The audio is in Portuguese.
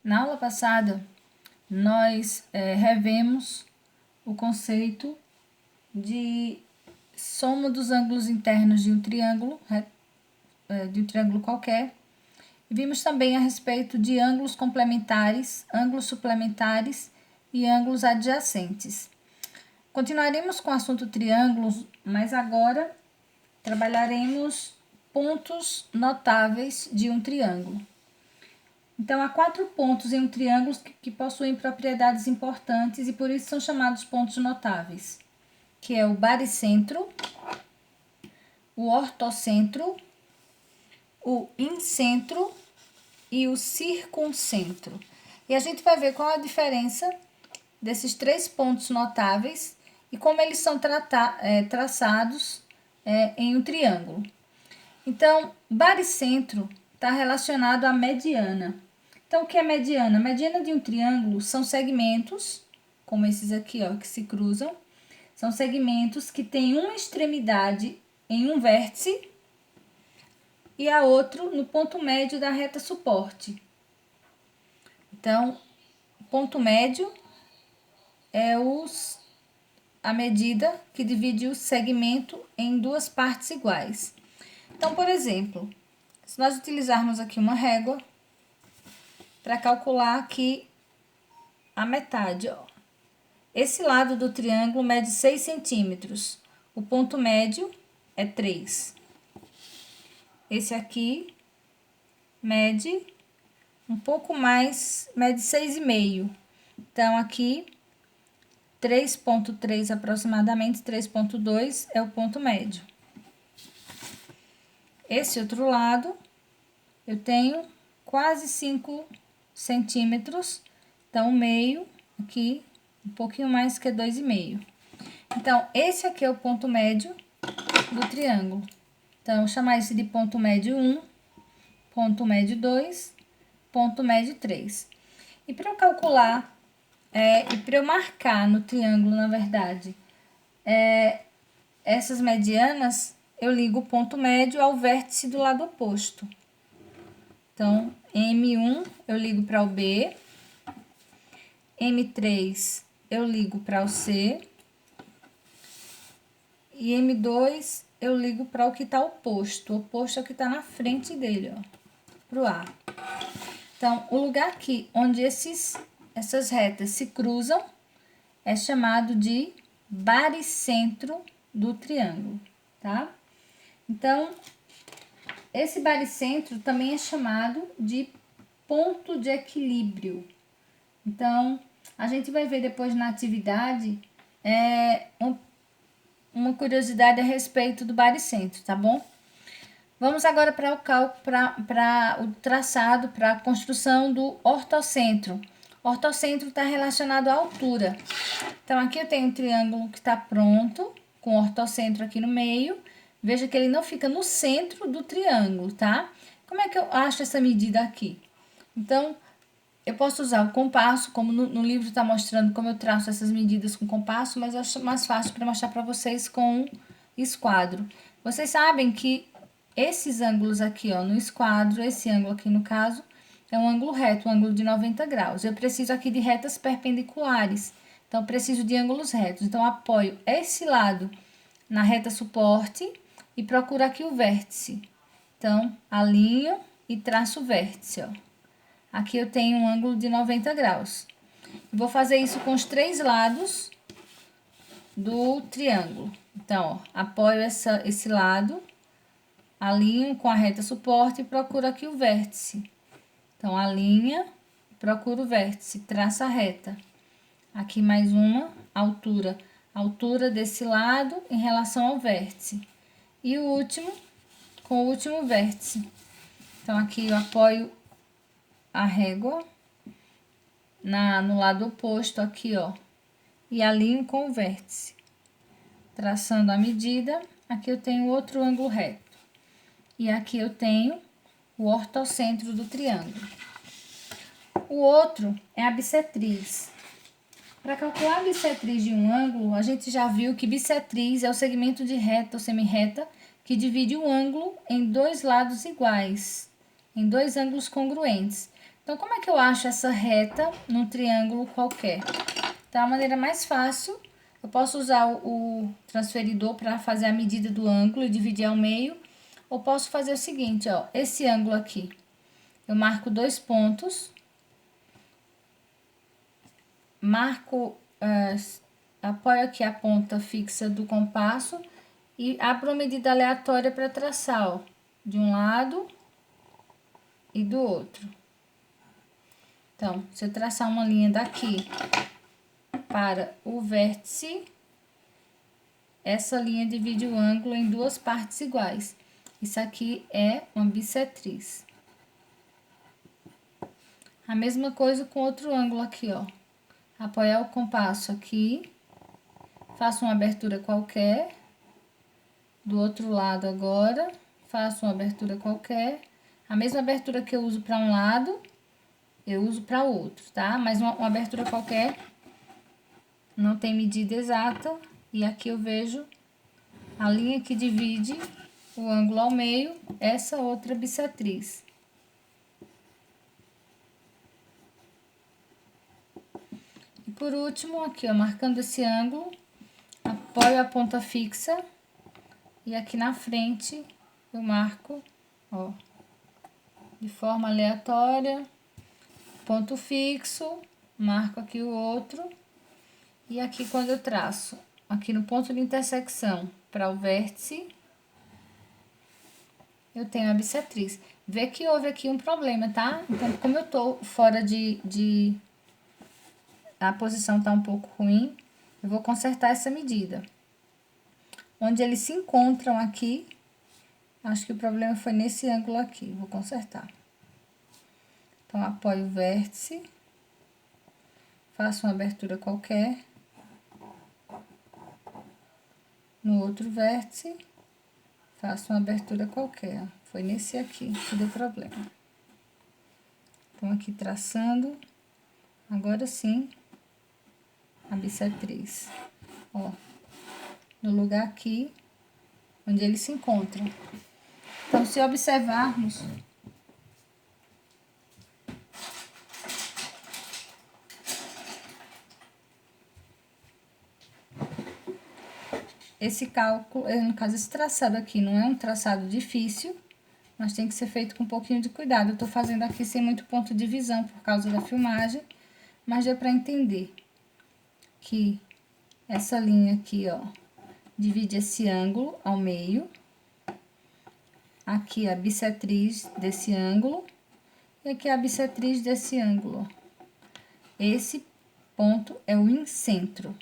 Na aula passada, nós revemos o conceito de soma dos ângulos internos de um triângulo qualquer. E vimos também a respeito de ângulos complementares, ângulos suplementares e ângulos adjacentes. Continuaremos com o assunto triângulos, mas agora trabalharemos pontos notáveis de um triângulo. Então, há 4 pontos em um triângulo que possuem propriedades importantes e por isso são chamados pontos notáveis, que é o baricentro, o ortocentro, o incentro e o circuncentro. E a gente vai ver qual a diferença desses 3 pontos notáveis e como eles são traçados em um triângulo. Então, baricentro está relacionado à mediana. Então, o que é mediana? A mediana de um triângulo são segmentos, como esses aqui, ó, que se cruzam. São segmentos que têm uma extremidade em um vértice e a outra no ponto médio da reta suporte. Então, o ponto médio é a medida que divide o segmento em 2 partes iguais. Então, por exemplo, se nós utilizarmos aqui uma régua para calcular aqui a metade, ó. Esse lado do triângulo mede 6 centímetros. O ponto médio é 3. Esse aqui mede um pouco mais, mede 6,5. Então, aqui, 3,3 aproximadamente, 3,2 é o ponto médio. Esse outro lado, eu tenho quase 5 centímetros, então o meio aqui, um pouquinho mais que 2,5. Então, esse aqui é o ponto médio do triângulo. Então, eu vou chamar esse de ponto médio 1, ponto médio 2, ponto médio 3. E para eu calcular, e para eu marcar no triângulo, na verdade, essas medianas, eu ligo o ponto médio ao vértice do lado oposto. Então, M1 eu ligo para o B, M3 eu ligo para o C e M2 eu ligo para o que está oposto. O oposto é o que está na frente dele, ó, para o A. Então, o lugar aqui onde essas retas se cruzam é chamado de baricentro do triângulo, tá? Então, esse baricentro também é chamado de ponto de equilíbrio. Então, a gente vai ver depois na atividade uma curiosidade a respeito do baricentro, tá bom? Vamos agora para o cálculo, para o traçado, para a construção do ortocentro. O ortocentro está relacionado à altura. Então, aqui eu tenho um triângulo que está pronto, com o ortocentro aqui no meio. Veja que ele não fica no centro do triângulo, tá? Como é que eu acho essa medida aqui? Então, eu posso usar o compasso, como no livro está mostrando como eu traço essas medidas com compasso, mas eu acho mais fácil para mostrar para vocês com esquadro. Vocês sabem que esses ângulos aqui, ó, no esquadro, esse ângulo aqui no caso, é um ângulo reto, um ângulo de 90 graus. Eu preciso aqui de retas perpendiculares, então eu preciso de ângulos retos. Então, eu apoio esse lado na reta suporte e procuro aqui o vértice. Então, alinho e traço o vértice, ó. Aqui eu tenho um ângulo de 90 graus. Vou fazer isso com os 3 lados do triângulo. Então, ó, apoio esse lado, alinho com a reta suporte e procuro aqui o vértice. Então, alinha, procuro o vértice, traça a reta. Aqui mais uma, altura. Altura desse lado em relação ao vértice. E o último, com o último vértice. Então, aqui eu apoio a régua no lado oposto aqui, ó, e alinho com o vértice. Traçando a medida, aqui eu tenho outro ângulo reto. E aqui eu tenho o ortocentro do triângulo. O outro é a bissetriz. Para calcular a bissetriz de um ângulo, a gente já viu que bissetriz é o segmento de reta ou semirreta que divide o ângulo em 2 lados iguais, em 2 ângulos congruentes. Então, como é que eu acho essa reta num triângulo qualquer? Então, a maneira mais fácil, eu posso usar o transferidor para fazer a medida do ângulo e dividir ao meio. Ou posso fazer o seguinte, ó, esse ângulo aqui, eu marco 2 pontos, marco, apoio aqui a ponta fixa do compasso e abro uma medida aleatória para traçar, ó, de um lado e do outro. Então, se eu traçar uma linha daqui para o vértice, essa linha divide o ângulo em 2 partes iguais. Isso aqui é uma bissetriz. A mesma coisa com outro ângulo aqui, ó. Apoiar o compasso aqui, faço uma abertura qualquer. Do outro lado agora, faço uma abertura qualquer. A mesma abertura que eu uso para um lado, eu uso para o outro, tá? Mas uma abertura qualquer não tem medida exata. E aqui eu vejo a linha que divide o ângulo ao meio, essa outra bissetriz. E por último, aqui, ó, marcando esse ângulo, apoio a ponta fixa e aqui na frente eu marco, ó, de forma aleatória, ponto fixo, marco aqui o outro. E aqui quando eu traço, aqui no ponto de intersecção para o vértice, eu tenho a bissetriz. Vê que houve aqui um problema, tá? Então, como eu tô fora a posição tá um pouco ruim, eu vou consertar essa medida. Onde eles se encontram aqui, acho que o problema foi nesse ângulo aqui, vou consertar. Então, apoio o vértice, faço uma abertura qualquer. No outro vértice, faço uma abertura qualquer. Foi nesse aqui que deu problema. Então, aqui traçando, agora sim, a bissetriz. Ó, no lugar aqui, onde eles se encontram. Então, se observarmos, esse cálculo, no caso, esse traçado aqui não é um traçado difícil, mas tem que ser feito com um pouquinho de cuidado. Eu tô fazendo aqui sem muito ponto de visão por causa da filmagem, mas deu para entender que essa linha aqui, ó, divide esse ângulo ao meio. Aqui a bissetriz desse ângulo e aqui a bissetriz desse ângulo. Esse ponto é o incentro.